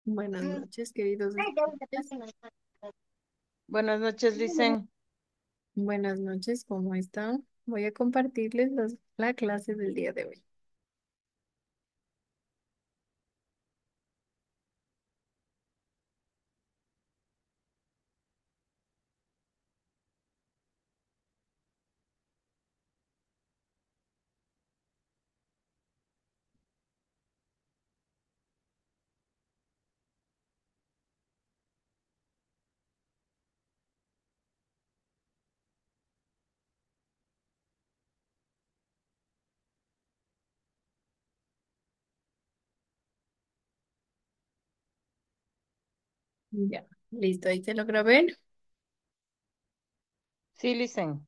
Buenas noches, queridos estudiantes. Buenas noches, Licen. Buenas noches, ¿cómo están? Voy a compartirles la clase del día de hoy. Ya, listo, ahí se logra ver. Sí, Licen.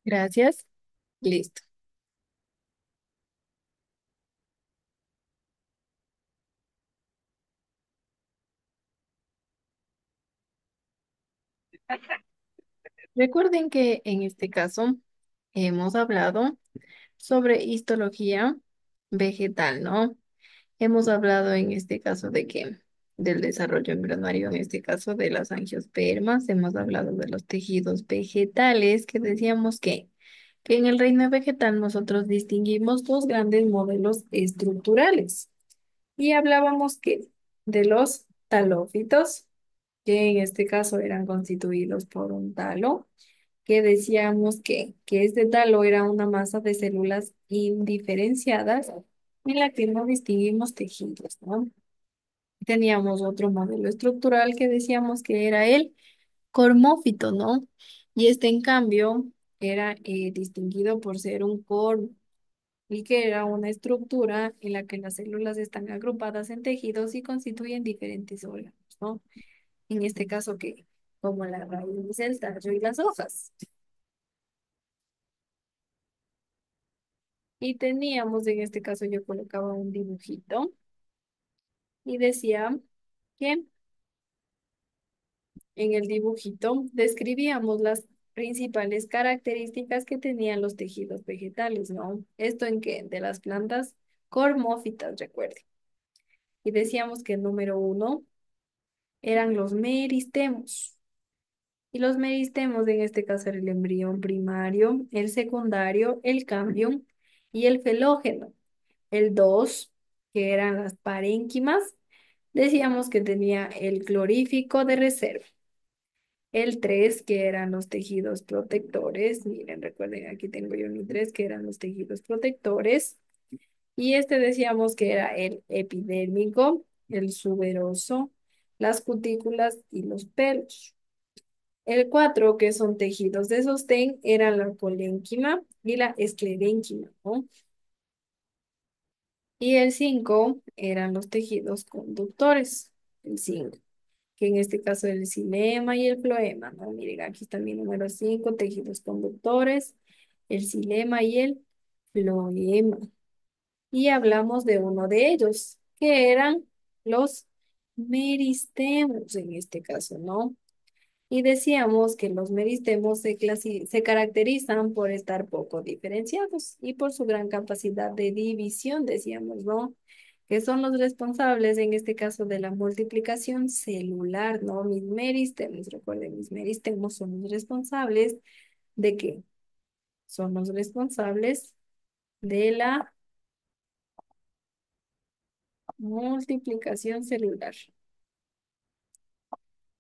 Gracias. Listo. Recuerden que en este caso hemos hablado sobre histología vegetal, ¿no? Hemos hablado en este caso del desarrollo embrionario, en este caso de las angiospermas, hemos hablado de los tejidos vegetales, que decíamos que en el reino vegetal nosotros distinguimos dos grandes modelos estructurales y hablábamos que de los talófitos, que en este caso eran constituidos por un talo, que decíamos que este talo era una masa de células indiferenciadas en la que no distinguimos tejidos, ¿no? Teníamos otro modelo estructural que decíamos que era el cormófito, ¿no? Y este, en cambio, era distinguido por ser un cormo y que era una estructura en la que las células están agrupadas en tejidos y constituyen diferentes órganos, ¿no? En este caso, que como la raíz, el tallo y las hojas. Y teníamos, en este caso, yo colocaba un dibujito y decía que en el dibujito describíamos las principales características que tenían los tejidos vegetales, ¿no? Esto en que de las plantas cormófitas, recuerde. Y decíamos que el número uno eran los meristemos. Y los meristemos, en este caso, era el embrión primario, el secundario, el cambium y el felógeno. El 2 que eran las parénquimas, decíamos que tenía el clorífico de reserva. El 3 que eran los tejidos protectores. Miren, recuerden, aquí tengo yo mi 3 que eran los tejidos protectores. Y este decíamos que era el epidérmico, el suberoso, las cutículas y los pelos. El 4 que son tejidos de sostén, eran la colénquima y la esclerénquima, ¿no? Y el 5 eran los tejidos conductores, el 5 que en este caso el xilema y el floema, ¿no? Miren, aquí está mi número 5 tejidos conductores, el xilema y el floema. Y hablamos de uno de ellos, que eran los meristemos en este caso, ¿no? Y decíamos que los meristemos se caracterizan por estar poco diferenciados y por su gran capacidad de división, decíamos, ¿no? Que son los responsables, en este caso, de la multiplicación celular, ¿no? Mis meristemos, recuerden, mis meristemos son los responsables ¿de qué? Son los responsables de la multiplicación celular.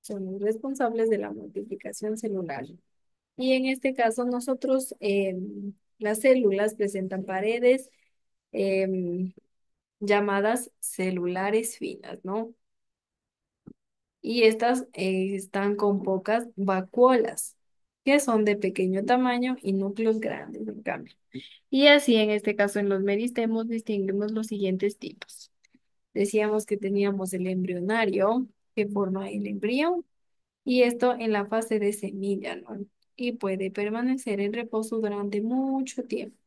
Son los responsables de la multiplicación celular. Y en este caso nosotros, las células presentan paredes em, llamadas celulares finas, ¿no? Y estas están con pocas vacuolas, que son de pequeño tamaño y núcleos grandes, en cambio. Y así en este caso en los meristemos distinguimos los siguientes tipos. Decíamos que teníamos el embrionario, que forma el embrión, y esto en la fase de semilla, ¿no? Y puede permanecer en reposo durante mucho tiempo.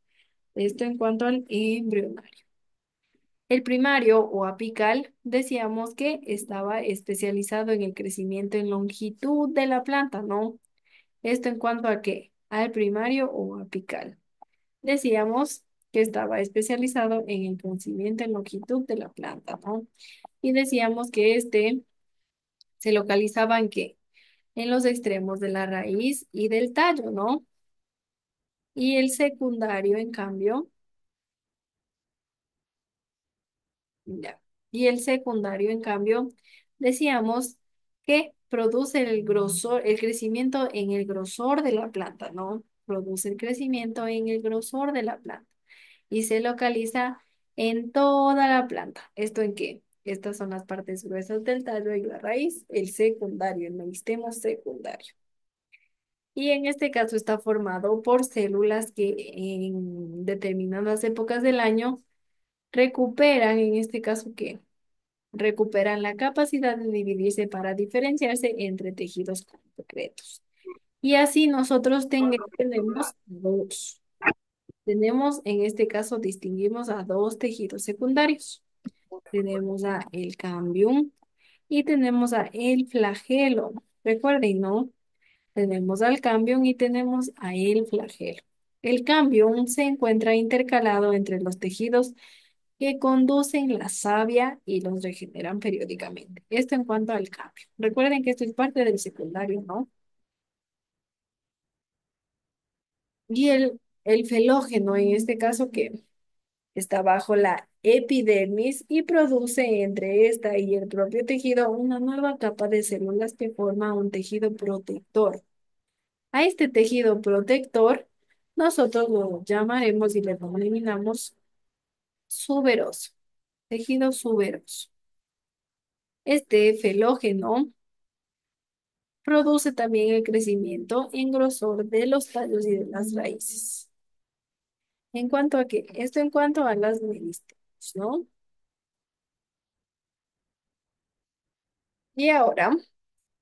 Esto en cuanto al embrionario. El primario o apical, decíamos que estaba especializado en el crecimiento en longitud de la planta, ¿no? Esto en cuanto a qué, al primario o apical. Decíamos que estaba especializado en el crecimiento en longitud de la planta, ¿no? Y decíamos que este se localizaba en qué? En los extremos de la raíz y del tallo, ¿no? Y el secundario, en cambio, ya. Y el secundario, en cambio, decíamos que produce el grosor, el crecimiento en el grosor de la planta, ¿no? Produce el crecimiento en el grosor de la planta y se localiza en toda la planta. ¿Esto en qué? Estas son las partes gruesas del tallo y la raíz, el secundario, el meristemo secundario. Y en este caso está formado por células que en determinadas épocas del año recuperan, en este caso, ¿qué? Recuperan la capacidad de dividirse para diferenciarse entre tejidos concretos. Y así nosotros tenemos dos. Tenemos, en este caso, distinguimos a dos tejidos secundarios. Tenemos a el cambium y tenemos a el flagelo. Recuerden, ¿no? Tenemos al cambium y tenemos a el flagelo. El cambium se encuentra intercalado entre los tejidos que conducen la savia y los regeneran periódicamente. Esto en cuanto al cambio. Recuerden que esto es parte del secundario, ¿no? Y el felógeno, en este caso, que está bajo la epidermis y produce entre esta y el propio tejido una nueva capa de células que forma un tejido protector. A este tejido protector nosotros lo llamaremos y le denominamos suberoso, tejido suberoso. Este felógeno produce también el crecimiento en grosor de los tallos y de las raíces. ¿En cuanto a qué? Esto en cuanto a las meristemas, ¿no? Y ahora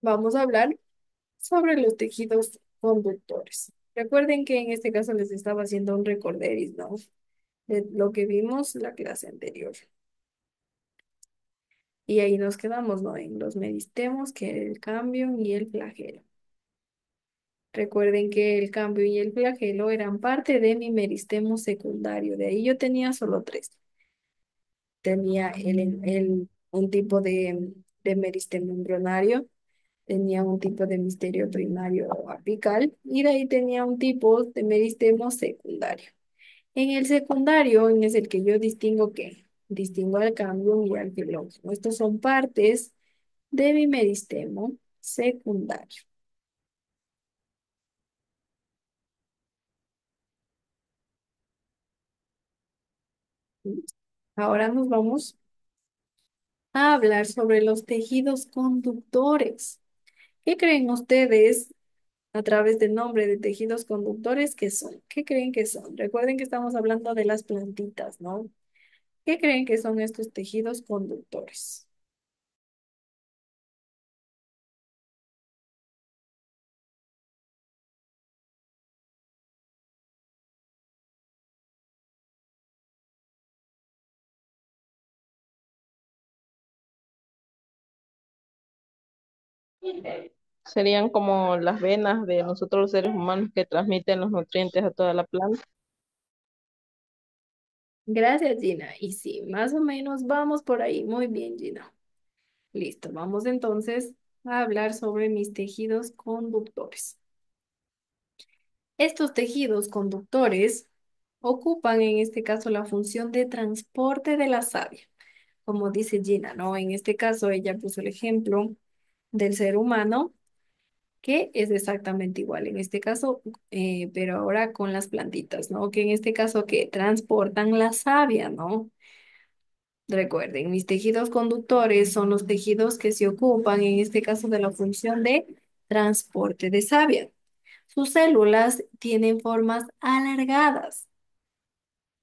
vamos a hablar sobre los tejidos conductores. Recuerden que en este caso les estaba haciendo un recorderis, ¿no? De lo que vimos la clase anterior. Y ahí nos quedamos, ¿no? En los meristemos, que el cambio y el flagelo. Recuerden que el cambio y el flagelo eran parte de mi meristemo secundario. De ahí yo tenía solo tres. Tenía un tipo de meristemo embrionario, tenía un tipo de misterio primario apical y de ahí tenía un tipo de meristemo secundario. En el secundario es el que yo distingo que distingo al cambio y al filógeno. Estos son partes de mi meristemo secundario. Ahora nos vamos a hablar sobre los tejidos conductores. ¿Qué creen ustedes a través del nombre de tejidos conductores que son? ¿Qué creen que son? Recuerden que estamos hablando de las plantitas, ¿no? ¿Qué creen que son estos tejidos conductores? Serían como las venas de nosotros los seres humanos que transmiten los nutrientes a toda la planta. Gracias, Gina. Y sí, más o menos vamos por ahí. Muy bien, Gina. Listo, vamos entonces a hablar sobre mis tejidos conductores. Estos tejidos conductores ocupan en este caso la función de transporte de la savia, como dice Gina, ¿no? En este caso ella puso el ejemplo del ser humano, que es exactamente igual en este caso, pero ahora con las plantitas, ¿no? Que en este caso que transportan la savia, ¿no? Recuerden, mis tejidos conductores son los tejidos que se ocupan en este caso de la función de transporte de savia. Sus células tienen formas alargadas.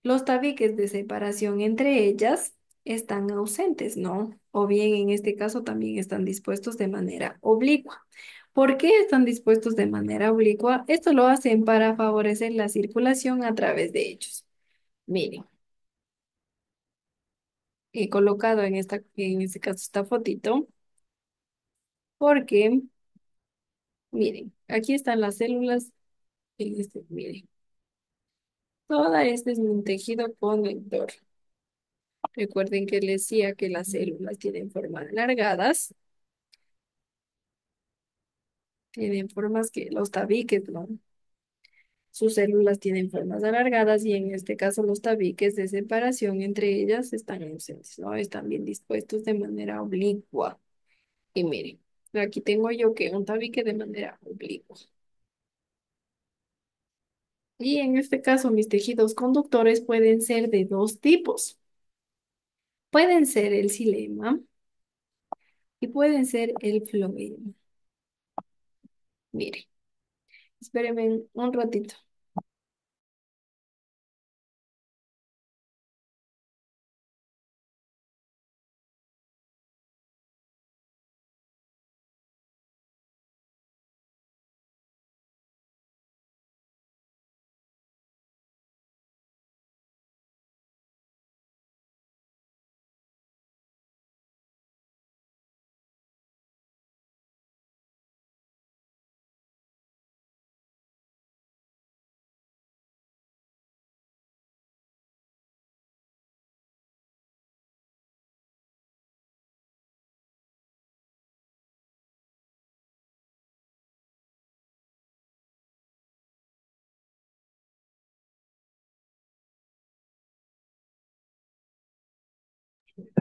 Los tabiques de separación entre ellas están ausentes, ¿no? O bien en este caso también están dispuestos de manera oblicua. ¿Por qué están dispuestos de manera oblicua? Esto lo hacen para favorecer la circulación a través de ellos. Miren, he colocado en este caso esta fotito porque, miren, aquí están las células, miren. Toda este es un tejido conector. Recuerden que les decía que las células tienen formas alargadas, tienen formas que los tabiques, ¿no? Sus células tienen formas alargadas y en este caso los tabiques de separación entre ellas están ausentes, ¿no? Están bien dispuestos de manera oblicua. Y miren, aquí tengo yo que un tabique de manera oblicua. Y en este caso mis tejidos conductores pueden ser de dos tipos. Pueden ser el xilema y pueden ser el floema. Miren, espérenme un ratito.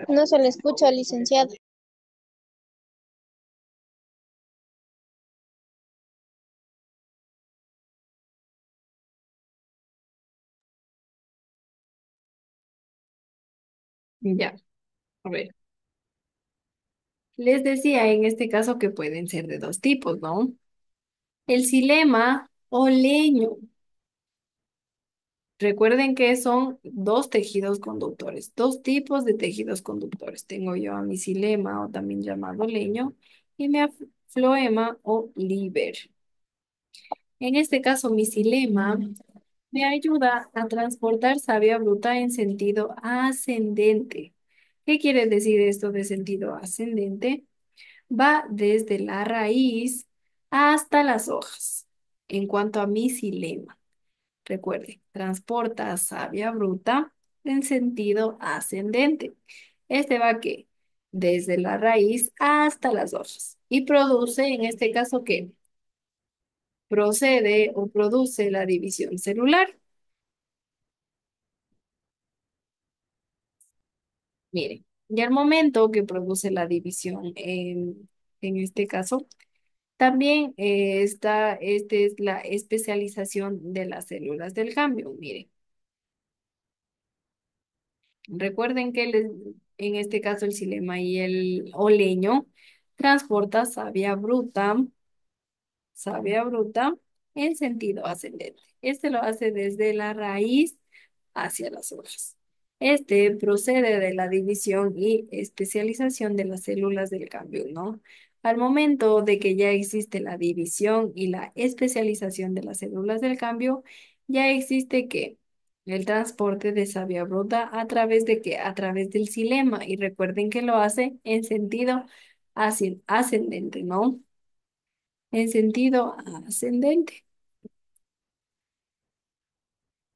No se le escucha, licenciado. Ya, a ver. Les decía en este caso que pueden ser de dos tipos, ¿no? El xilema o leño. Recuerden que son dos tejidos conductores, dos tipos de tejidos conductores. Tengo yo a mi xilema o también llamado leño y mi floema o liber. En este caso, mi xilema me ayuda a transportar savia bruta en sentido ascendente. ¿Qué quiere decir esto de sentido ascendente? Va desde la raíz hasta las hojas. En cuanto a mi xilema, recuerde, transporta savia bruta en sentido ascendente. Este va que desde la raíz hasta las hojas y produce, en este caso, ¿qué? Procede o produce la división celular. Miren, y al momento que produce la división, en este caso, también esta es la especialización de las células del cambio. Miren, recuerden que en este caso el xilema y el oleño transporta savia bruta en sentido ascendente. Este lo hace desde la raíz hacia las hojas. Este procede de la división y especialización de las células del cambio, ¿no? Al momento de que ya existe la división y la especialización de las células del cambio, ya existe que el transporte de savia bruta a través de qué? A través del xilema. Y recuerden que lo hace en sentido ascendente, ¿no? En sentido ascendente.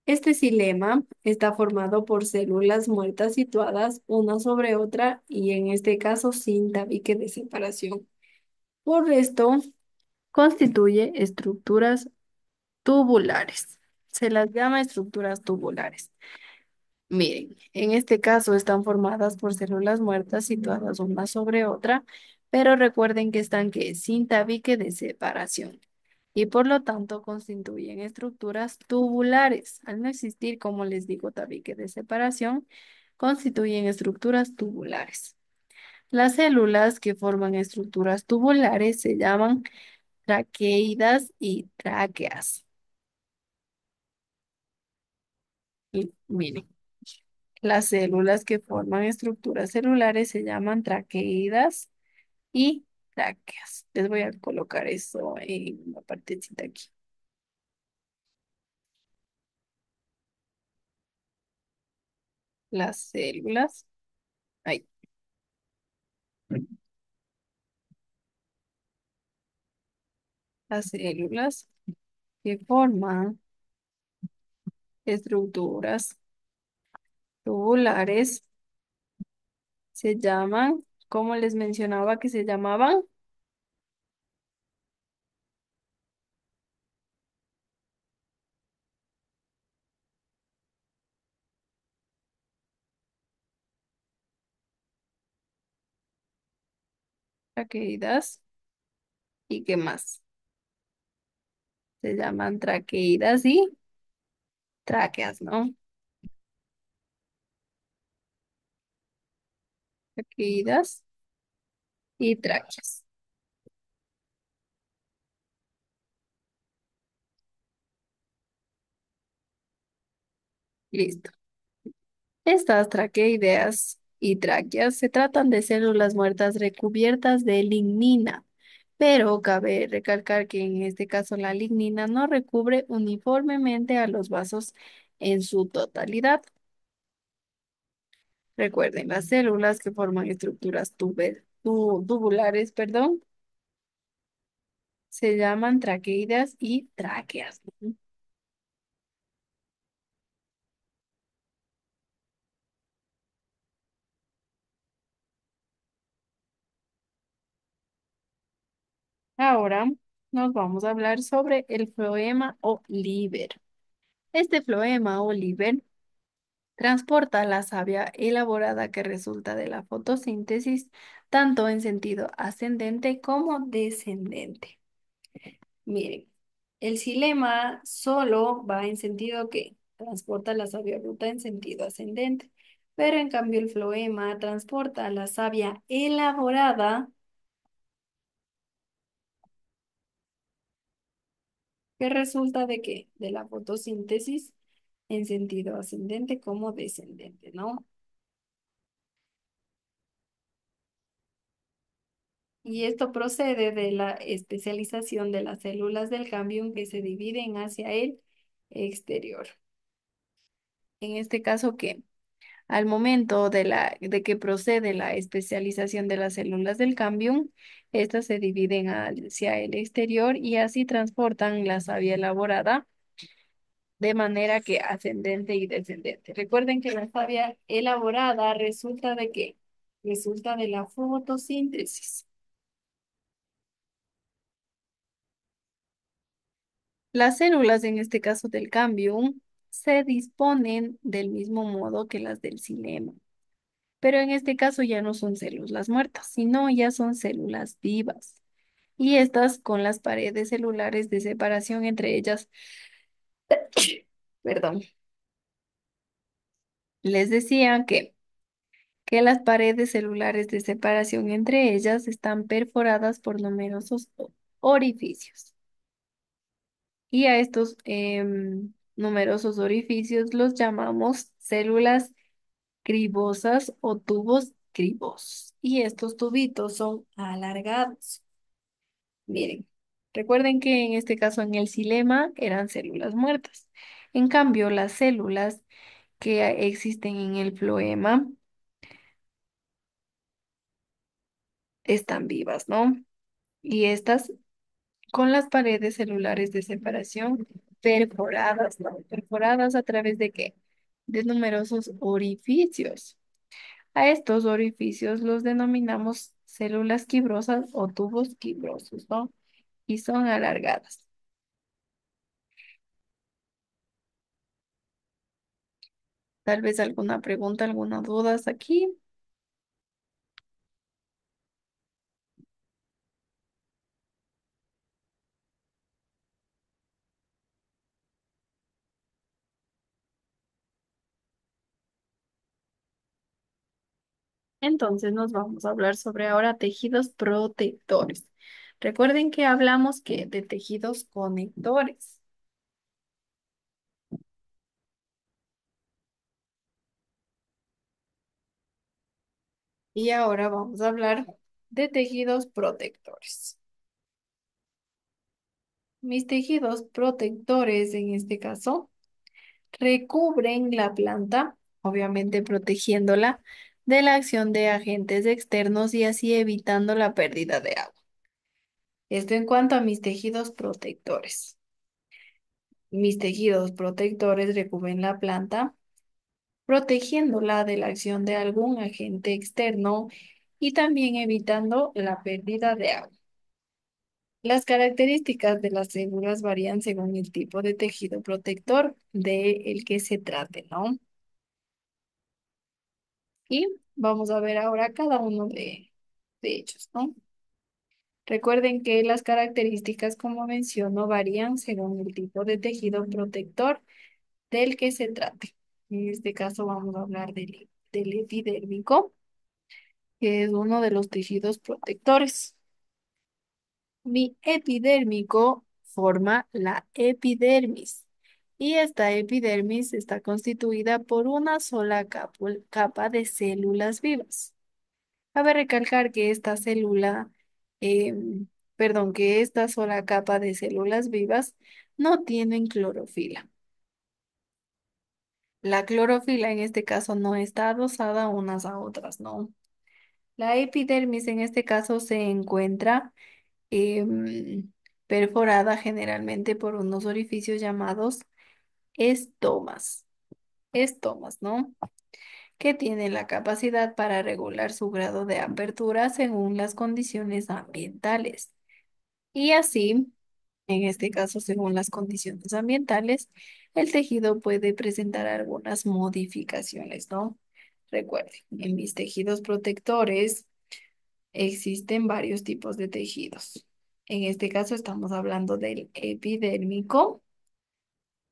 Este xilema está formado por células muertas situadas una sobre otra y en este caso sin tabique de separación. Por esto, constituye estructuras tubulares. Se las llama estructuras tubulares. Miren, en este caso están formadas por células muertas situadas una sobre otra, pero recuerden que están que sin tabique de separación y por lo tanto constituyen estructuras tubulares. Al no existir, como les digo, tabique de separación, constituyen estructuras tubulares. Las células que forman estructuras tubulares se llaman traqueidas y tráqueas. Y miren. Las células que forman estructuras celulares se llaman traqueidas y tráqueas. Les voy a colocar eso en una partecita aquí. Las células, ay, las células que forman estructuras tubulares se llaman, como les mencionaba que se llamaban, traqueidas y qué más. Se llaman traqueidas y tráqueas, ¿no? Traqueidas y tráqueas. Listo. Estas traqueideas y tráqueas se tratan de células muertas recubiertas de lignina, pero cabe recalcar que en este caso la lignina no recubre uniformemente a los vasos en su totalidad. Recuerden, las células que forman estructuras tubulares, perdón, se llaman traqueidas y tráqueas, ¿no? Ahora nos vamos a hablar sobre el floema o liber. Este floema o liber transporta la savia elaborada que resulta de la fotosíntesis tanto en sentido ascendente como descendente. Miren, el xilema solo va en sentido que transporta la savia bruta en sentido ascendente, pero en cambio el floema transporta la savia elaborada que resulta de qué? De la fotosíntesis en sentido ascendente como descendente, ¿no? Y esto procede de la especialización de las células del cambium que se dividen hacia el exterior. En este caso, ¿qué? Al momento de que procede la especialización de las células del cambium, estas se dividen hacia el exterior y así transportan la savia elaborada de manera que ascendente y descendente. Recuerden que la savia elaborada resulta de qué? Resulta de la fotosíntesis. Las células, en este caso del cambium, se disponen del mismo modo que las del xilema, pero en este caso ya no son células muertas, sino ya son células vivas. Y estas con las paredes celulares de separación entre ellas, perdón, les decía que las paredes celulares de separación entre ellas están perforadas por numerosos orificios. Y a estos numerosos orificios los llamamos células cribosas o tubos cribosos. Y estos tubitos son alargados. Miren, recuerden que en este caso en el xilema eran células muertas. En cambio, las células que existen en el floema están vivas, ¿no? Y estas con las paredes celulares de separación perforadas, ¿no? Perforadas a través de qué? De numerosos orificios. A estos orificios los denominamos células fibrosas o tubos fibrosos, ¿no? Y son alargadas. Tal vez alguna pregunta, alguna duda hasta aquí. Entonces nos vamos a hablar sobre ahora tejidos protectores. Recuerden que hablamos que de tejidos conectores. Y ahora vamos a hablar de tejidos protectores. Mis tejidos protectores, en este caso, recubren la planta, obviamente protegiéndola de la acción de agentes externos y así evitando la pérdida de agua. Esto en cuanto a mis tejidos protectores. Mis tejidos protectores recubren la planta, protegiéndola de la acción de algún agente externo y también evitando la pérdida de agua. Las características de las células varían según el tipo de tejido protector del que se trate, ¿no? Y vamos a ver ahora cada uno de ellos, ¿no? Recuerden que las características, como menciono, varían según el tipo de tejido protector del que se trate. En este caso vamos a hablar del epidérmico, que es uno de los tejidos protectores. Mi epidérmico forma la epidermis y esta epidermis está constituida por una sola capa de células vivas. Cabe recalcar que esta em, que esta sola capa de células vivas no tienen clorofila. La clorofila en este caso no está adosada unas a otras, ¿no? La epidermis en este caso se encuentra em, perforada generalmente por unos orificios llamados estomas. Estomas, ¿no? Que tienen la capacidad para regular su grado de apertura según las condiciones ambientales. Y así, en este caso, según las condiciones ambientales, el tejido puede presentar algunas modificaciones, ¿no? Recuerden, en mis tejidos protectores existen varios tipos de tejidos. En este caso estamos hablando del epidérmico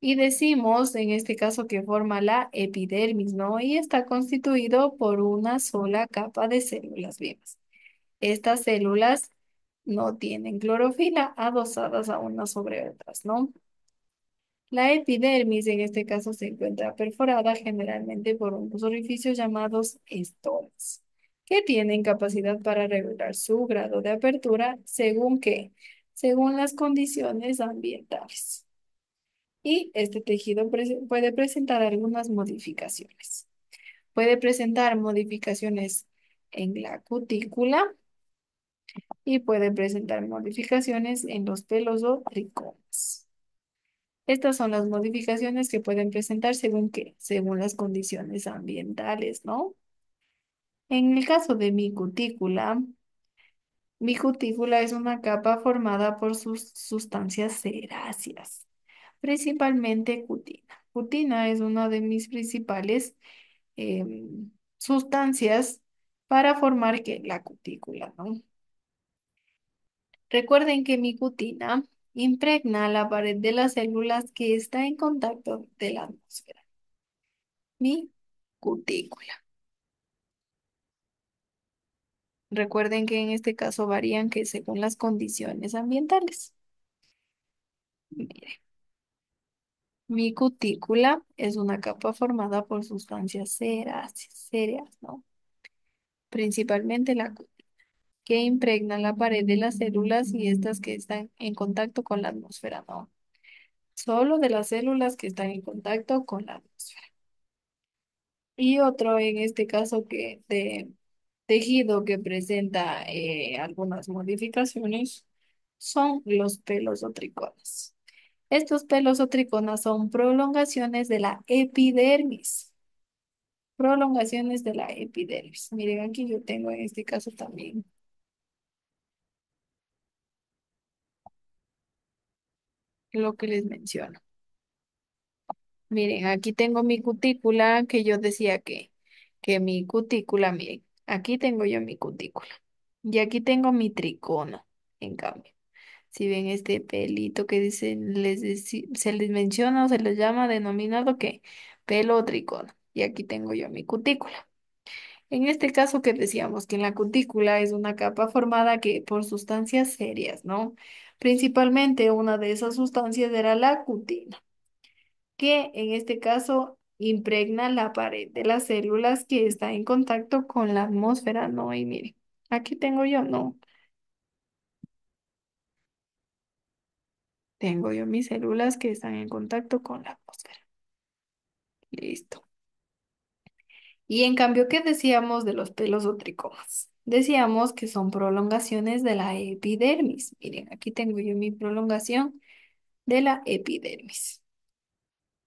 y decimos en este caso que forma la epidermis, ¿no? Y está constituido por una sola capa de células vivas. Estas células no tienen clorofila adosadas a unas sobre otras, ¿no? La epidermis en este caso se encuentra perforada generalmente por unos orificios llamados estomas, que tienen capacidad para regular su grado de apertura según qué, según las condiciones ambientales. Y este tejido puede presentar algunas modificaciones. Puede presentar modificaciones en la cutícula y puede presentar modificaciones en los pelos o tricomas. Estas son las modificaciones que pueden presentar según qué, según las condiciones ambientales, ¿no? En el caso de mi cutícula es una capa formada por sus sustancias seráceas, principalmente cutina. Cutina es una de mis principales sustancias para formar que la cutícula, ¿no? Recuerden que mi cutina impregna la pared de las células que está en contacto de la atmósfera. Mi cutícula. Recuerden que en este caso varían que según las condiciones ambientales. Mire, mi cutícula es una capa formada por sustancias ceráceas, ¿no? Principalmente la que impregna la pared de las células y estas que están en contacto con la atmósfera, ¿no? Solo de las células que están en contacto con la atmósfera. Y otro en este caso que de tejido que presenta algunas modificaciones son los pelos o triconas. Estos pelos o triconas son prolongaciones de la epidermis. Prolongaciones de la epidermis. Miren, aquí yo tengo en este caso también lo que les menciono. Miren, aquí tengo mi cutícula que yo decía que mi cutícula, miren, aquí tengo yo mi cutícula. Y aquí tengo mi tricono, en cambio. Si ven este pelito que dice, se les menciona o se les llama denominado que pelo o tricono. Y aquí tengo yo mi cutícula. En este caso que decíamos que en la cutícula es una capa formada que por sustancias serias, ¿no? Principalmente una de esas sustancias era la cutina, que en este caso impregna la pared de las células que está en contacto con la atmósfera, ¿no? Y miren, aquí tengo yo, ¿no? Tengo yo mis células que están en contacto con la atmósfera. Listo. Y en cambio, ¿qué decíamos de los pelos o tricomas? Decíamos que son prolongaciones de la epidermis. Miren, aquí tengo yo mi prolongación de la epidermis.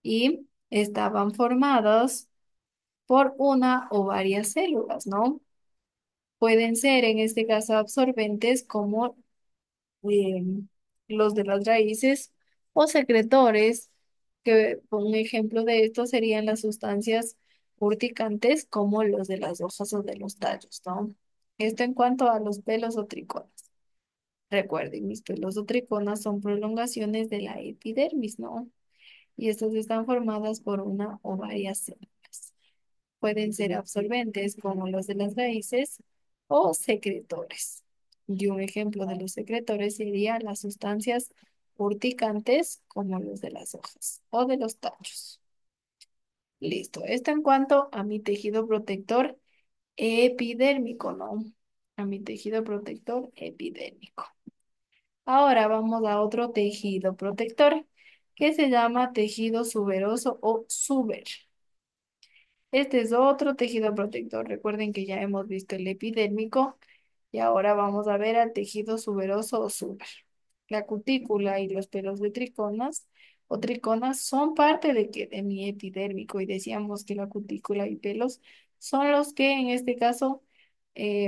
y estaban formadas por una o varias células, ¿no? Pueden ser en este caso absorbentes como eh, los de las raíces o secretores, que un ejemplo de esto serían las sustancias urticantes como los de las hojas o de los tallos, ¿no? Esto en cuanto a los pelos o triconas. Recuerden, mis pelos o triconas son prolongaciones de la epidermis, ¿no? Y estas están formadas por una o varias células. Pueden ser absorbentes como los de las raíces o secretores. Y un ejemplo de los secretores sería las sustancias urticantes como los de las hojas o de los tallos. Listo. Esto en cuanto a mi tejido protector epidérmico, ¿no? A mi tejido protector epidérmico. Ahora vamos a otro tejido protector que se llama tejido suberoso o suber. Este es otro tejido protector. Recuerden que ya hemos visto el epidérmico y ahora vamos a ver al tejido suberoso o suber. La cutícula y los pelos de triconas o triconas son parte de mi epidérmico y decíamos que la cutícula y pelos son los que en este caso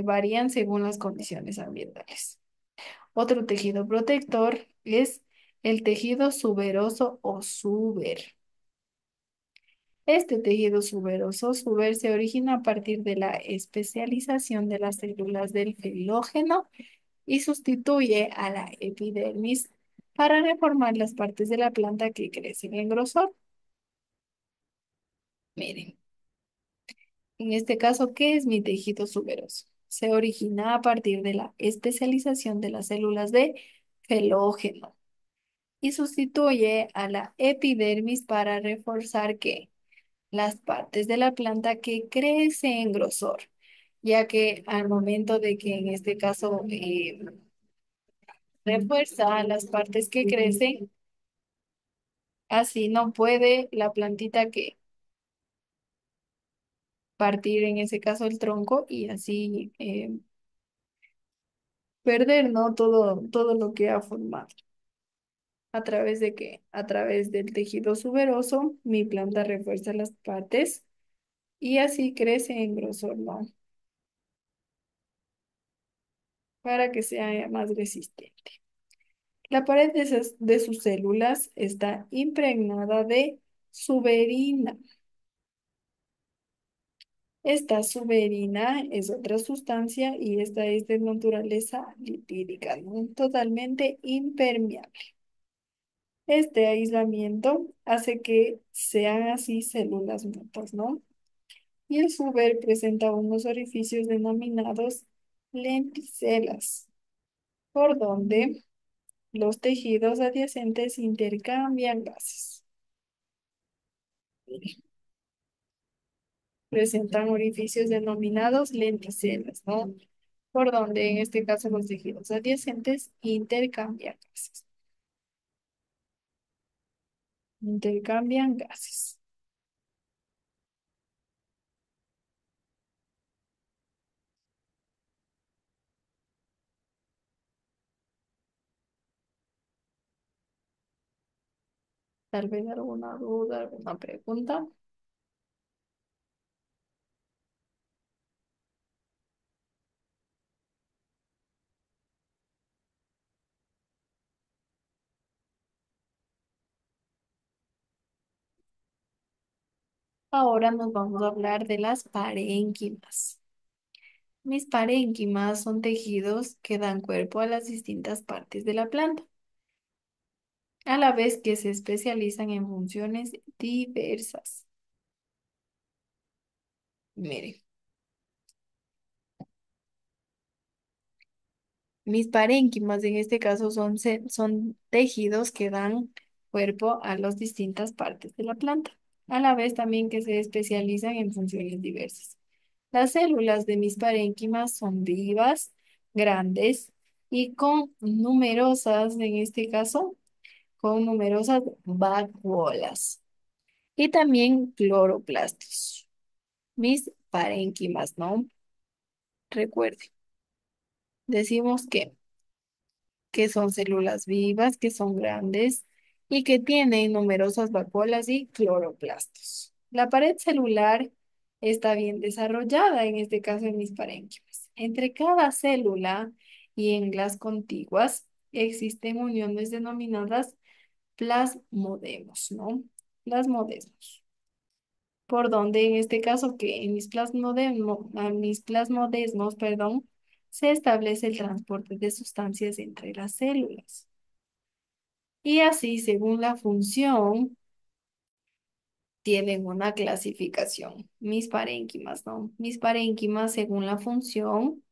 varían según las condiciones ambientales. Otro tejido protector es el tejido suberoso o suber. Este tejido suberoso suber se origina a partir de la especialización de las células del felógeno y sustituye a la epidermis para reformar las partes de la planta que crecen en grosor. Miren, en este caso, ¿qué es mi tejido suberoso? Se origina a partir de la especialización de las células de felógeno y sustituye a la epidermis para reforzar ¿qué? Las partes de la planta que crecen en grosor, ya que al momento de que en este caso refuerza las partes que crecen, así no puede la plantita que partir en ese caso el tronco y así perder, ¿no? Todo lo que ha formado. ¿A través de qué? A través del tejido suberoso, mi planta refuerza las partes y así crece en grosor, ¿no? Para que sea más resistente. La pared de sus células está impregnada de suberina. Esta suberina es otra sustancia y esta es de naturaleza lipídica, ¿no? Totalmente impermeable. Este aislamiento hace que sean así células muertas, ¿no? Y el suber presenta unos orificios denominados lenticelas, por donde los tejidos adyacentes intercambian gases. Presentan orificios denominados lenticelas, ¿no? Por donde en este caso los tejidos adyacentes intercambian gases. Intercambian gases. Tal vez alguna duda, alguna pregunta. Ahora nos vamos a hablar de las parénquimas. Mis parénquimas son tejidos que dan cuerpo a las distintas partes de la planta, a la vez que se especializan en funciones diversas. Miren. Mis parénquimas en este caso son tejidos que dan cuerpo a las distintas partes de la planta, a la vez también que se especializan en funciones diversas. Las células de mis parénquimas son vivas, grandes y con numerosas, en este caso, con numerosas vacuolas y también cloroplastos. Mis parénquimas, ¿no? Recuerden, decimos que son células vivas, que son grandes y que tienen numerosas vacuolas y cloroplastos. La pared celular está bien desarrollada, en este caso en mis parénquimas. Entre cada célula y en las contiguas existen uniones denominadas plasmodemos, ¿no? Plasmodesmos. Por donde en este caso que en mis plasmodesmos, perdón, se establece el transporte de sustancias entre las células. Y así, según la función, tienen una clasificación. Mis parénquimas, ¿no? Mis parénquimas, según la función,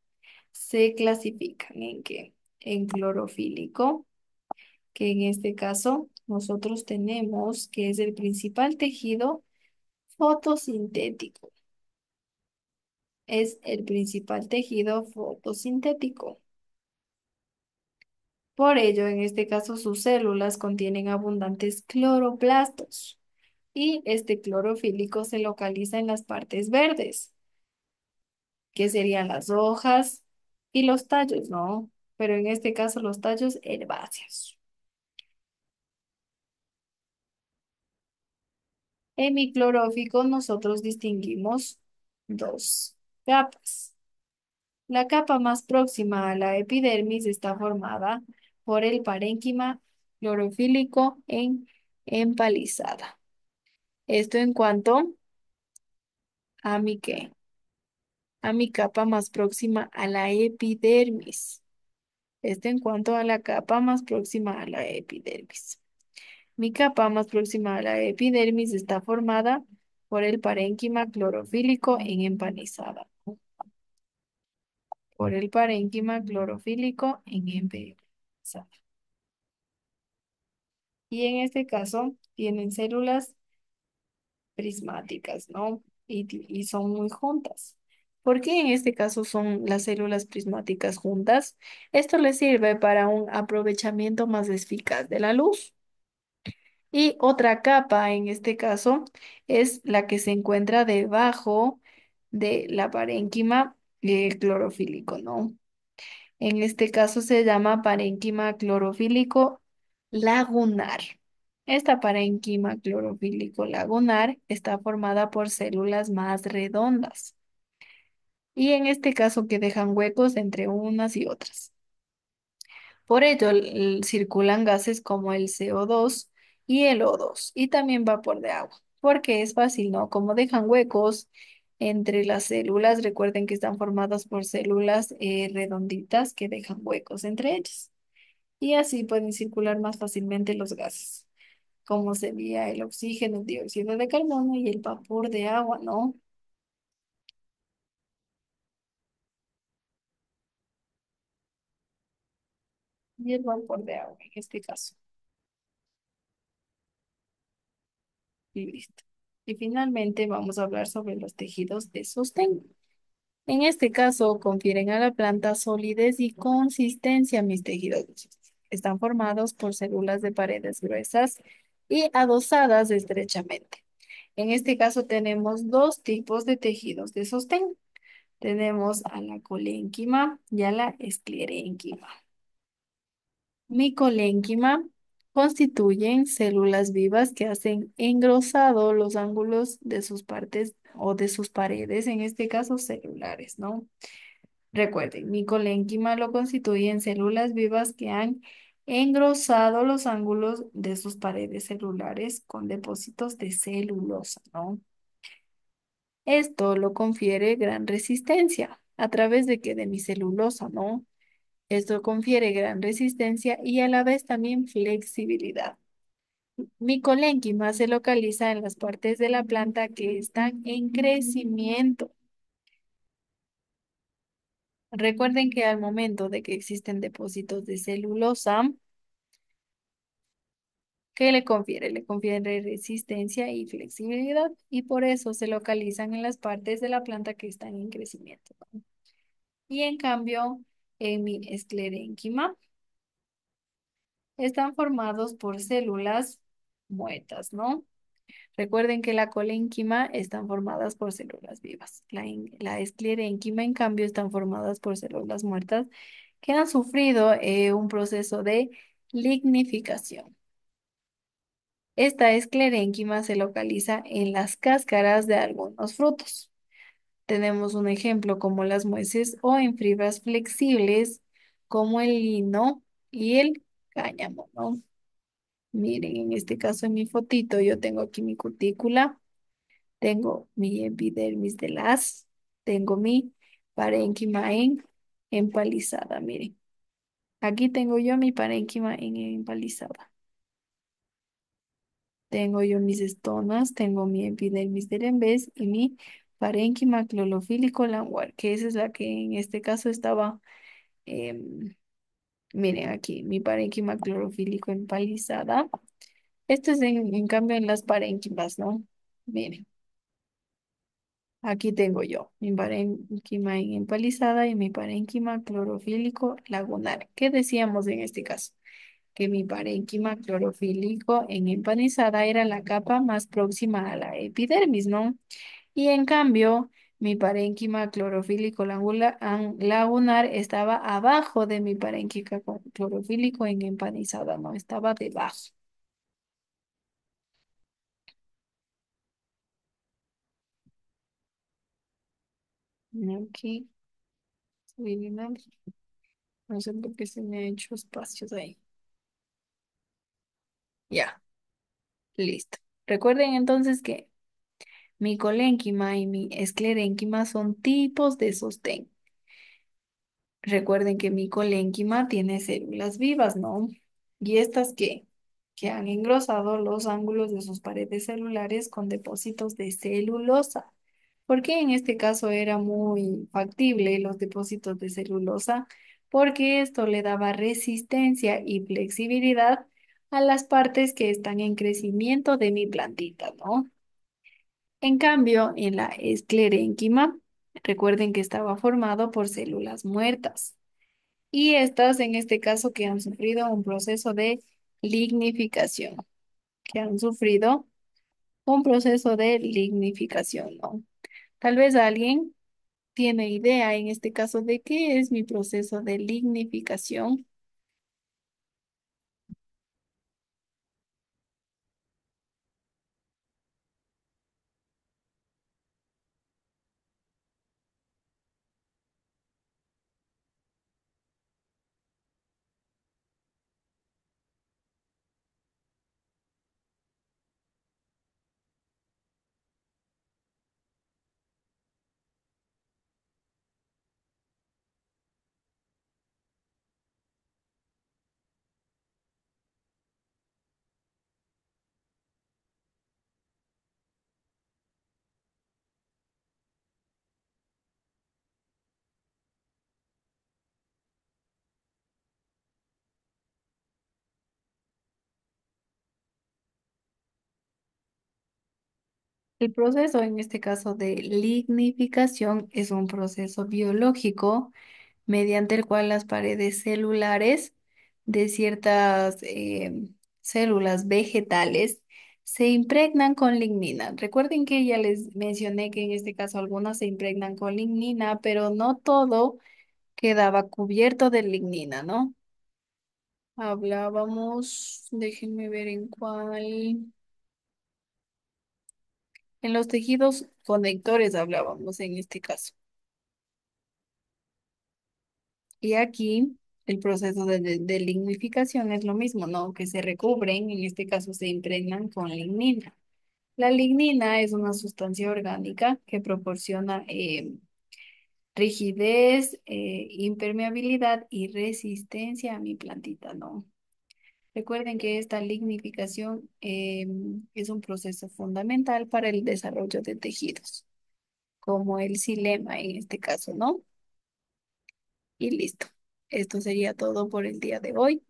se clasifican en qué? En clorofílico, que en este caso nosotros tenemos que es el principal tejido fotosintético. Es el principal tejido fotosintético. Por ello, en este caso, sus células contienen abundantes cloroplastos y este clorofílico se localiza en las partes verdes, que serían las hojas y los tallos, ¿no? Pero en este caso, los tallos herbáceos. Hemiclorófico nosotros distinguimos dos capas. La capa más próxima a la epidermis está formada por el parénquima clorofílico en empalizada. Esto en cuanto a mi qué, a mi capa más próxima a la epidermis. Esto en cuanto a la capa más próxima a la epidermis. Mi capa más próxima a la epidermis está formada por el parénquima clorofílico en empanizada. Por el parénquima clorofílico en empanizada. Y en este caso tienen células prismáticas, ¿no? Y son muy juntas. ¿Por qué en este caso son las células prismáticas juntas? Esto les sirve para un aprovechamiento más eficaz de la luz. Y otra capa, en este caso, es la que se encuentra debajo de la parénquima clorofílico, ¿no? En este caso se llama parénquima clorofílico lagunar. Esta parénquima clorofílico lagunar está formada por células más redondas y en este caso que dejan huecos entre unas y otras. Por ello circulan gases como el CO2 y el O2 y también vapor de agua, porque es fácil, ¿no? Como dejan huecos entre las células, recuerden que están formadas por células redonditas que dejan huecos entre ellas. Y así pueden circular más fácilmente los gases, como sería el oxígeno, el dióxido de carbono y el vapor de agua, ¿no? Y el vapor de agua en este caso. Y listo. Y finalmente vamos a hablar sobre los tejidos de sostén. En este caso, confieren a la planta solidez y consistencia. Mis tejidos de sostén están formados por células de paredes gruesas y adosadas estrechamente. En este caso tenemos dos tipos de tejidos de sostén. Tenemos a la colénquima y a la esclerénquima. Micolénquima constituyen células vivas que hacen engrosado los ángulos de sus partes o de sus paredes, en este caso celulares, ¿no? Recuerden, micolénquima lo constituyen células vivas que han engrosado los ángulos de sus paredes celulares con depósitos de celulosa, ¿no? Esto lo confiere gran resistencia a través de que de mi celulosa, ¿no? Esto confiere gran resistencia y a la vez también flexibilidad. Micolénquima se localiza en las partes de la planta que están en crecimiento. Recuerden que al momento de que existen depósitos de celulosa, ¿qué le confiere? Le confiere resistencia y flexibilidad y por eso se localizan en las partes de la planta que están en crecimiento, ¿no? Y en cambio, en mi esclerénquima están formados por células muertas, ¿no? Recuerden que la colénquima están formadas por células vivas. La esclerénquima, en cambio, están formadas por células muertas que han sufrido un proceso de lignificación. Esta esclerénquima se localiza en las cáscaras de algunos frutos. Tenemos un ejemplo como las nueces o en fibras flexibles como el lino y el cáñamo, ¿no? Miren, en este caso en mi fotito yo tengo aquí mi cutícula, tengo mi epidermis de las, tengo mi parénquima empalizada, miren. Aquí tengo yo mi parénquima en empalizada. Tengo yo mis estonas, tengo mi epidermis del en vez y mi parénquima clorofílico languar, que esa es la que en este caso estaba, em, miren aquí, mi parénquima clorofílico empalizada. Esto es en cambio en las parénquimas, ¿no? Miren, aquí tengo yo mi parénquima empalizada y mi parénquima clorofílico lagunar. ¿Qué decíamos en este caso? Que mi parénquima clorofílico en empanizada era la capa más próxima a la epidermis, ¿no? Y en cambio, mi parénquima clorofílico lagunar estaba abajo de mi parénquima clorofílico en empanizada, ¿no? Estaba debajo. Aquí, eliminar. No sé por qué se me ha hecho espacios ahí. Ya, listo. Recuerden entonces que mi colénquima y mi esclerénquima son tipos de sostén. Recuerden que mi colénquima tiene células vivas, ¿no? Y estas que han engrosado los ángulos de sus paredes celulares con depósitos de celulosa. ¿Por qué en este caso era muy factible los depósitos de celulosa? Porque esto le daba resistencia y flexibilidad a las partes que están en crecimiento de mi plantita, ¿no? En cambio, en la esclerénquima, recuerden que estaba formado por células muertas. Y estas, en este caso, que han sufrido un proceso de lignificación, que han sufrido un proceso de lignificación, ¿no? Tal vez alguien tiene idea en este caso de qué es mi proceso de lignificación. El proceso, en este caso de lignificación, es un proceso biológico mediante el cual las paredes celulares de ciertas células vegetales se impregnan con lignina. Recuerden que ya les mencioné que en este caso algunas se impregnan con lignina, pero no todo quedaba cubierto de lignina, ¿no? Hablábamos, déjenme ver en cuál. En los tejidos conectores hablábamos en este caso. Y aquí el proceso de lignificación es lo mismo, ¿no? Que se recubren, en este caso se impregnan con lignina. La lignina es una sustancia orgánica que proporciona rigidez, impermeabilidad y resistencia a mi plantita, ¿no? Recuerden que esta lignificación es un proceso fundamental para el desarrollo de tejidos, como el xilema en este caso, ¿no? Y listo. Esto sería todo por el día de hoy.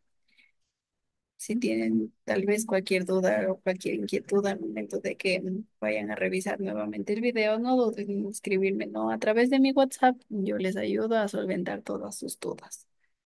Si tienen tal vez cualquier duda o cualquier inquietud al momento de que vayan a revisar nuevamente el video, no duden en escribirme, ¿no? A través de mi WhatsApp, yo les ayudo a solventar todas sus dudas.